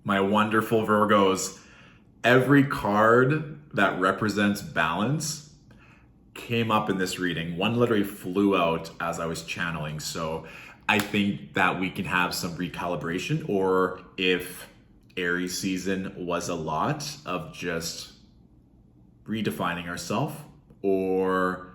my wonderful Virgos, every card that represents balance came up in this reading. One literally flew out as I was channeling. So I think that we can have some recalibration, or if Aries season was a lot of just redefining ourselves or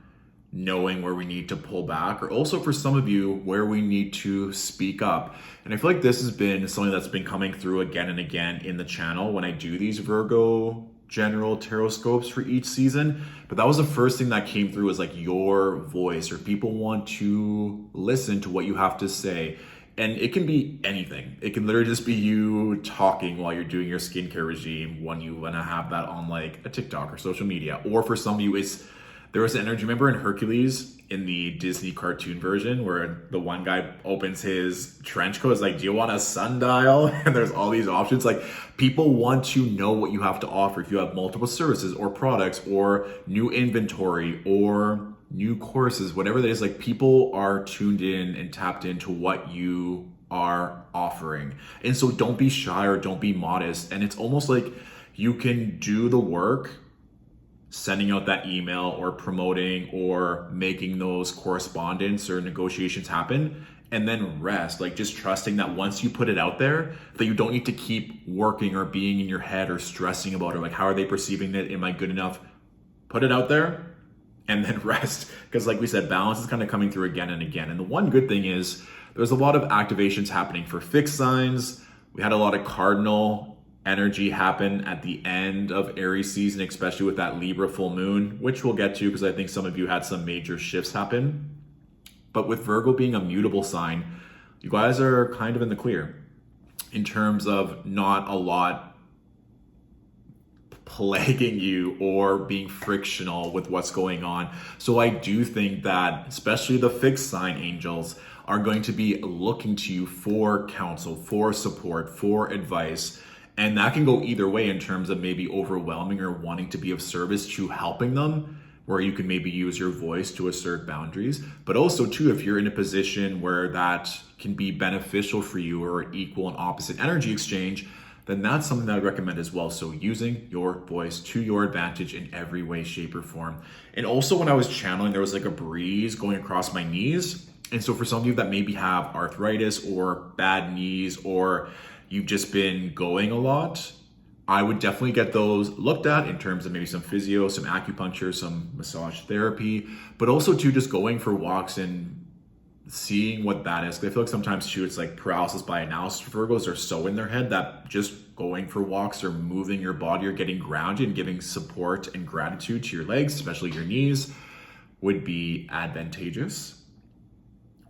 knowing where we need to pull back, or also for some of you where we need to speak up. And I feel like this has been something that's been coming through again and again in the channel when I do these Virgo general Tarotscopes for each season. But that was the first thing that came through, is like your voice, or people want to listen to what you have to say. And it can be anything. It can literally just be you talking while you're doing your skincare regime when you want to have that on like a TikTok or social media. Or for some of you, there was energy. Remember in Hercules, in the Disney cartoon version, where the one guy opens his trench coat, it's like, do you want a sundial? And there's all these options. Like, people want to know what you have to offer. If you have multiple services or products or new inventory or new courses, whatever that is, like, people are tuned in and tapped into what you are offering. And so don't be shy or don't be modest. And it's almost like you can do the work, sending out that email or promoting or making those correspondence or negotiations happen, and then rest, like just trusting that once you put it out there, that you don't need to keep working or being in your head or stressing about it. Like, how are they perceiving it? Am I good enough? Put it out there and then rest. Because like we said, balance is kind of coming through again and again. And the one good thing is there's a lot of activations happening for fixed signs. We had a lot of cardinal energy happen at the end of Aries season, especially with that Libra full moon, which we'll get to because I think some of you had some major shifts happen. But with Virgo being a mutable sign, you guys are kind of in the clear in terms of not a lot plaguing you or being frictional with what's going on. So I do think that especially the fixed sign angels are going to be looking to you for counsel, for support, for advice. And that can go either way in terms of maybe overwhelming or wanting to be of service to helping them, where you can maybe use your voice to assert boundaries. But also too, if you're in a position where that can be beneficial for you or equal and opposite energy exchange, then that's something that I would recommend as well. So using your voice to your advantage in every way, shape, or form. And also when I was channeling, there was like a breeze going across my knees. And so for some of you that maybe have arthritis or bad knees, or you've just been going a lot, I would definitely get those looked at in terms of maybe some physio, some acupuncture, some massage therapy, but also too just going for walks and seeing what that is. I feel like sometimes too, it's like paralysis by analysis. Virgos are so in their head that just going for walks or moving your body or getting grounded and giving support and gratitude to your legs, especially your knees, would be advantageous.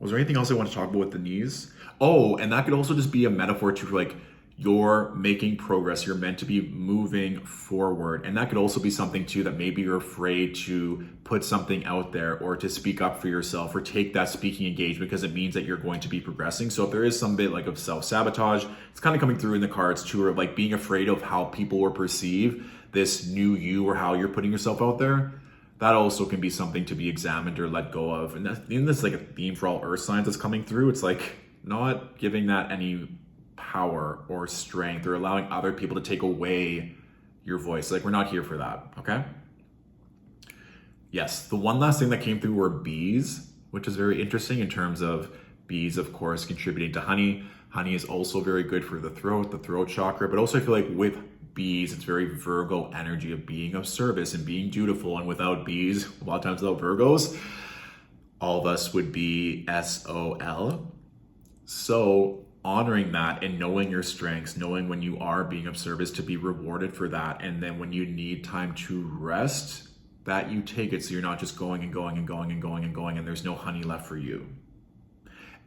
Was there anything else I want to talk about with the knees? Oh, and that could also just be a metaphor to like you're making progress. You're meant to be moving forward. And that could also be something too that maybe you're afraid to put something out there or to speak up for yourself or take that speaking engagement because it means that you're going to be progressing. So if there is some bit like of self-sabotage, it's kind of coming through in the cards too, or like being afraid of how people will perceive this new you or how you're putting yourself out there. That also can be something to be examined or let go of. And that's like a theme for all earth signs that's coming through. It's like not giving that any power or strength or allowing other people to take away your voice. Like, we're not here for that, okay? Yes, the one last thing that came through were bees, which is very interesting in terms of bees, of course, contributing to honey. Honey is also very good for the throat chakra, but also I feel like with bees, it's very Virgo energy of being of service and being dutiful. And without bees, a lot of times without Virgos, all of us would be SOL. So honoring that and knowing your strengths, knowing when you are being of service to be rewarded for that. And then when you need time to rest, that you take it. So you're not just going and going and going and going and going and there's no honey left for you.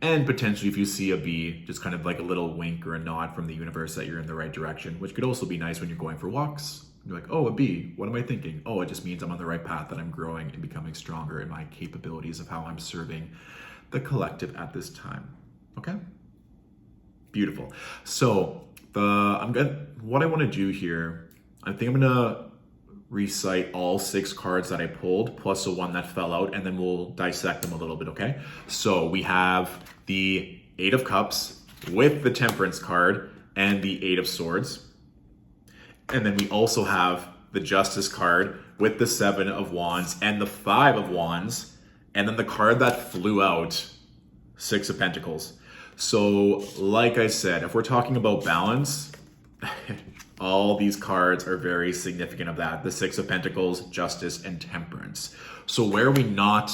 And potentially if you see a bee, just kind of like a little wink or a nod from the universe that you're in the right direction, which could also be nice when you're going for walks. You're like, oh, a bee, what am I thinking? Oh, it just means I'm on the right path, that I'm growing and becoming stronger in my capabilities of how I'm serving the collective at this time. Okay? Beautiful. So what I want to do here, I think I'm gonna recite all 6 cards that I pulled plus the one that fell out, and then we'll dissect them a little bit, okay? So we have the 8 of Cups with the Temperance card, and the Eight of Swords. And then we also have the Justice card with the Seven of Wands and the Five of Wands. And then the card that flew out, Six of Pentacles. So like I said, if we're talking about balance, all these cards are very significant of that. The Six of Pentacles, Justice, and Temperance. So where are we not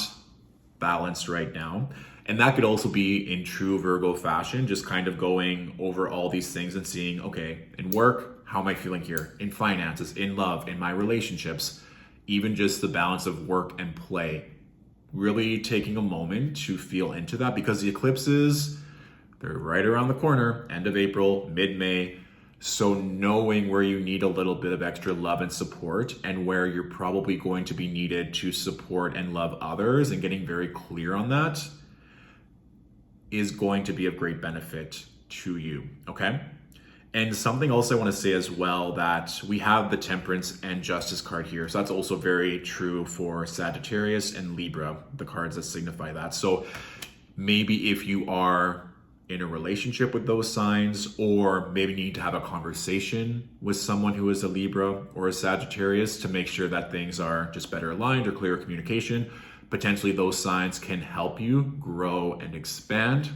balanced right now? And that could also be in true Virgo fashion, just kind of going over all these things and seeing, okay, in work, how am I feeling here? In finances, in love, in my relationships, even just the balance of work and play. Really taking a moment to feel into that, because the eclipses, they're right around the corner, end of April, mid-May. So knowing where you need a little bit of extra love and support, and where you're probably going to be needed to support and love others, and getting very clear on that is going to be of great benefit to you, okay? And something else I want to say as well, that we have the Temperance and Justice card here. So that's also very true for Sagittarius and Libra, the cards that signify that. So maybe if you are in a relationship with those signs, or maybe need to have a conversation with someone who is a Libra or a Sagittarius to make sure that things are just better aligned or clearer communication, potentially those signs can help you grow and expand,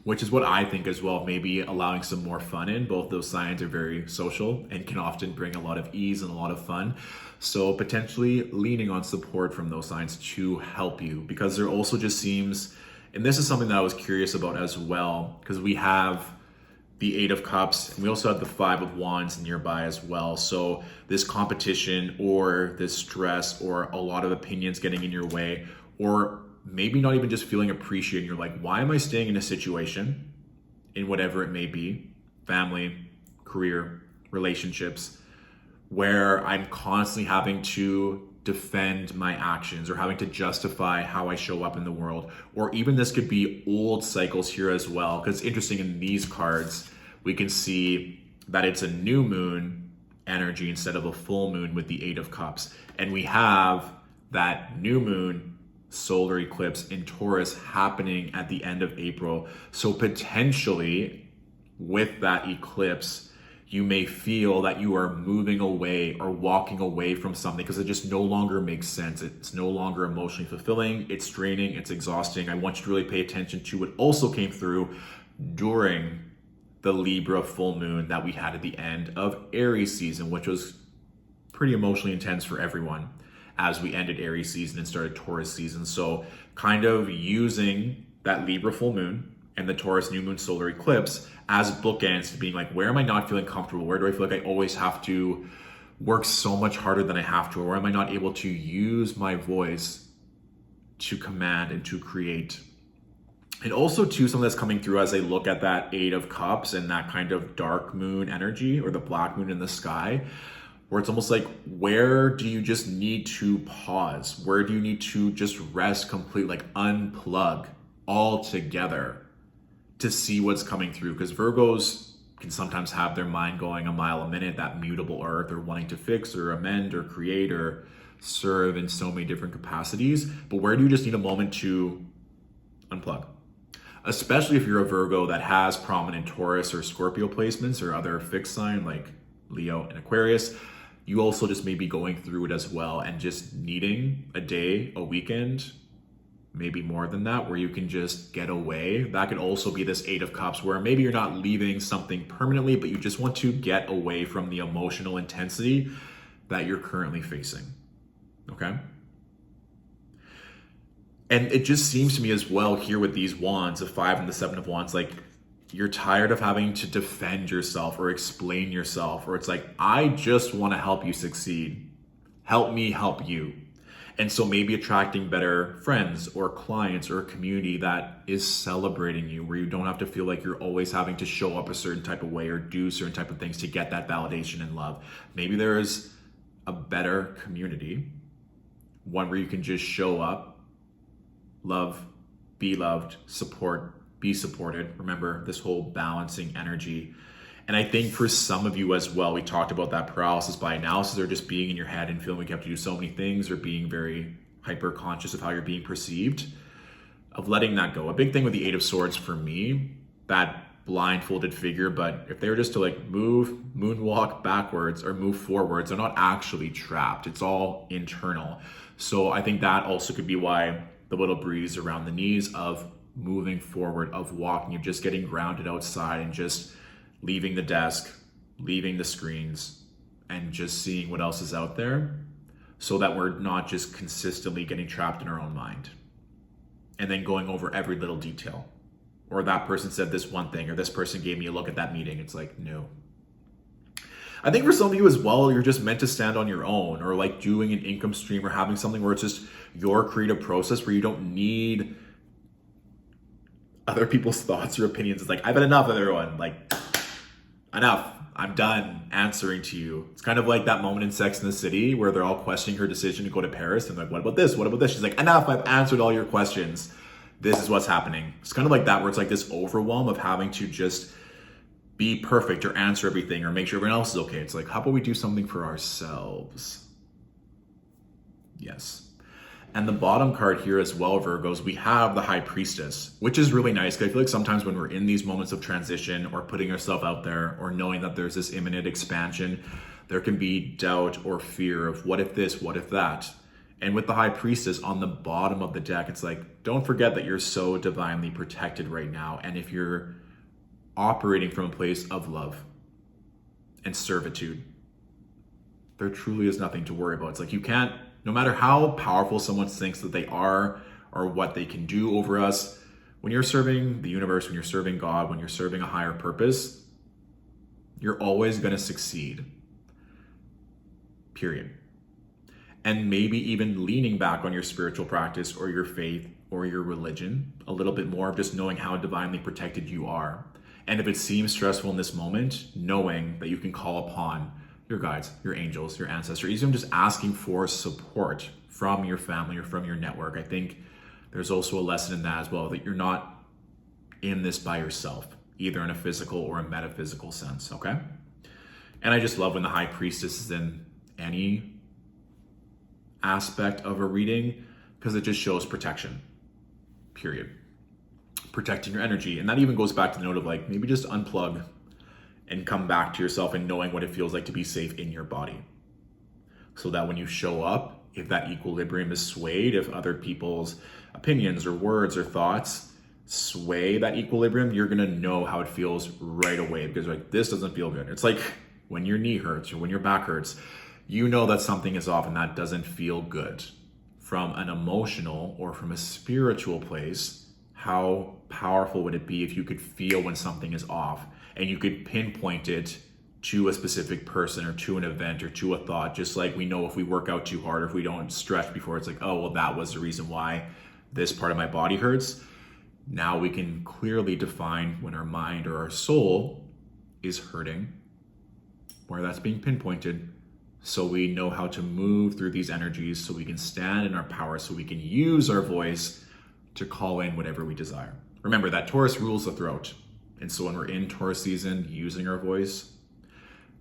which is what I think as well, maybe allowing some more fun in. Both those signs are very social and can often bring a lot of ease and a lot of fun. So potentially leaning on support from those signs to help you, because there also just seems, and this is something that I was curious about as well, because we have the Eight of Cups, and we also have the Five of Wands nearby as well. So this competition or this stress or a lot of opinions getting in your way, or maybe not even just feeling appreciated. You're like, why am I staying in a situation, in whatever it may be, family, career, relationships, where I'm constantly having to defend my actions or having to justify how I show up in the world? Or even this could be old cycles here as well, because it's interesting, in these cards we can see that it's a new moon energy instead of a full moon with the Eight of Cups, and we have that new moon solar eclipse in Taurus happening at the end of April. So potentially with that eclipse, you may feel that you are moving away or walking away from something because it just no longer makes sense. It's no longer emotionally fulfilling. It's draining. It's exhausting. I want you to really pay attention to what also came through during the Libra full moon that we had at the end of Aries season, which was pretty emotionally intense for everyone as we ended Aries season and started Taurus season. So kind of using that Libra full moon and the Taurus new moon solar eclipse as bookends to being like, where am I not feeling comfortable? Where do I feel like I always have to work so much harder than I have to? Or where am I not able to use my voice to command and to create? And also too, something that's coming through as I look at that Eight of Cups and that kind of dark moon energy, or the black moon in the sky, where it's almost like, where do you just need to pause? Where do you need to just rest completely, like unplug altogether to see what's coming through? Because Virgos can sometimes have their mind going a mile a minute, that mutable earth, or wanting to fix or amend or create or serve in so many different capacities. But where do you just need a moment to unplug? Especially if you're a Virgo that has prominent Taurus or Scorpio placements or other fixed sign like Leo and Aquarius, you also just may be going through it as well and just needing a day, a weekend, maybe more than that, where you can just get away. That could also be this Eight of Cups, where maybe you're not leaving something permanently, but you just want to get away from the emotional intensity that you're currently facing, okay? And it just seems to me as well here with these wands, the Five and the Seven of Wands, like you're tired of having to defend yourself or explain yourself, or it's like, I just want to help you succeed. Help me help you. And so maybe attracting better friends or clients or a community that is celebrating you, where you don't have to feel like you're always having to show up a certain type of way or do certain type of things to get that validation and love. Maybe there is a better community, one where you can just show up, love, be loved, support, be supported. Remember this whole balancing energy. And I think for some of you as well, we talked about that paralysis by analysis, or just being in your head and feeling like you have to do so many things, or being very hyper conscious of how you're being perceived, of letting that go. A big thing with the Eight of Swords for me, that blindfolded figure, but if they were just to like move, moonwalk backwards or move forwards, they're not actually trapped. It's all internal. So I think that also could be why the little breeze around the knees of moving forward, of walking, of just getting grounded outside and just leaving the desk, leaving the screens, and just seeing what else is out there, so that we're not just consistently getting trapped in our own mind and then going over every little detail. Or that person said this one thing, or this person gave me a look at that meeting. It's like, no. I think for some of you as well, you're just meant to stand on your own, or like doing an income stream or having something where it's just your creative process where you don't need other people's thoughts or opinions. It's like, I've had enough of everyone. Like, enough. I'm done answering to you. It's kind of like that moment in Sex and the City where they're all questioning her decision to go to Paris. And like, what about this? What about this? She's like, enough. I've answered all your questions. This is what's happening. It's kind of like that, where it's like this overwhelm of having to just be perfect or answer everything or make sure everyone else is okay. It's like, how about we do something for ourselves? Yes. And the bottom card here as well, Virgos, we have the High Priestess, which is really nice. Because I feel like sometimes when we're in these moments of transition or putting ourselves out there or knowing that there's this imminent expansion, there can be doubt or fear of what if this, what if that. And with the High Priestess on the bottom of the deck, it's like, don't forget that you're so divinely protected right now. And if you're operating from a place of love and servitude, there truly is nothing to worry about. It's like, you can't, no matter how powerful someone thinks that they are or what they can do over us, when you're serving the universe, when you're serving God, when you're serving a higher purpose, you're always going to succeed. Period. And maybe even leaning back on your spiritual practice or your faith or your religion a little bit more, of just knowing how divinely protected you are. And if it seems stressful in this moment, knowing that you can call upon your guides, your angels, your ancestors, even just asking for support from your family or from your network. I think there's also a lesson in that as well, that you're not in this by yourself, either in a physical or a metaphysical sense, okay? And I just love when the High Priestess is in any aspect of a reading, because it just shows protection, period. Protecting your energy. And that even goes back to the note of like, maybe just unplug and come back to yourself and knowing what it feels like to be safe in your body. So that when you show up, if that equilibrium is swayed, if other people's opinions or words or thoughts sway that equilibrium, you're gonna know how it feels right away, because like, this doesn't feel good. It's like when your knee hurts or when your back hurts, you know that something is off and that doesn't feel good. From an emotional or from a spiritual place, how powerful would it be if you could feel when something is off and you could pinpoint it to a specific person or to an event or to a thought? Just like we know if we work out too hard or if we don't stretch before, it's like, oh, well, that was the reason why this part of my body hurts. Now we can clearly define when our mind or our soul is hurting, where that's being pinpointed, so we know how to move through these energies, so we can stand in our power, so we can use our voice to call in whatever we desire. Remember that Taurus rules the throat. And so when we're in Taurus season, using our voice,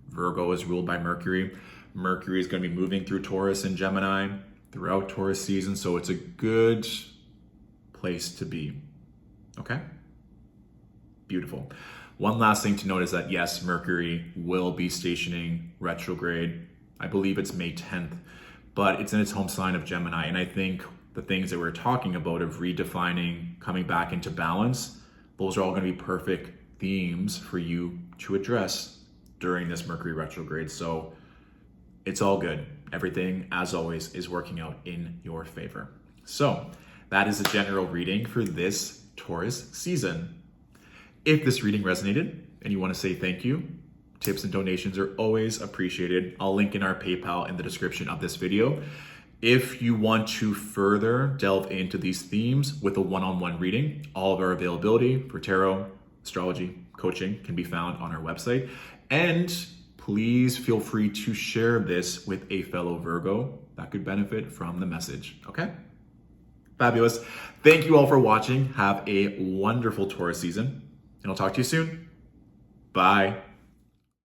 Virgo is ruled by Mercury. Mercury is going to be moving through Taurus and Gemini throughout Taurus season. So it's a good place to be. Okay? Beautiful. One last thing to note is that yes, Mercury will be stationing retrograde. I believe it's May 10th, but it's in its home sign of Gemini. And I think the things that we're talking about of redefining, coming back into balance, those are all going to be perfect themes for you to address during this Mercury retrograde. So it's all good. Everything, as always, is working out in your favor. So that is a general reading for this Taurus season. If this reading resonated and you want to say thank you, tips and donations are always appreciated. I'll link in our PayPal in the description of this video. If you want to further delve into these themes with a one-on-one reading, all of our availability for tarot, astrology, coaching can be found on our website. And please feel free to share this with a fellow Virgo that could benefit from the message, okay? Fabulous. Thank you all for watching. Have a wonderful Taurus season, and I'll talk to you soon. Bye.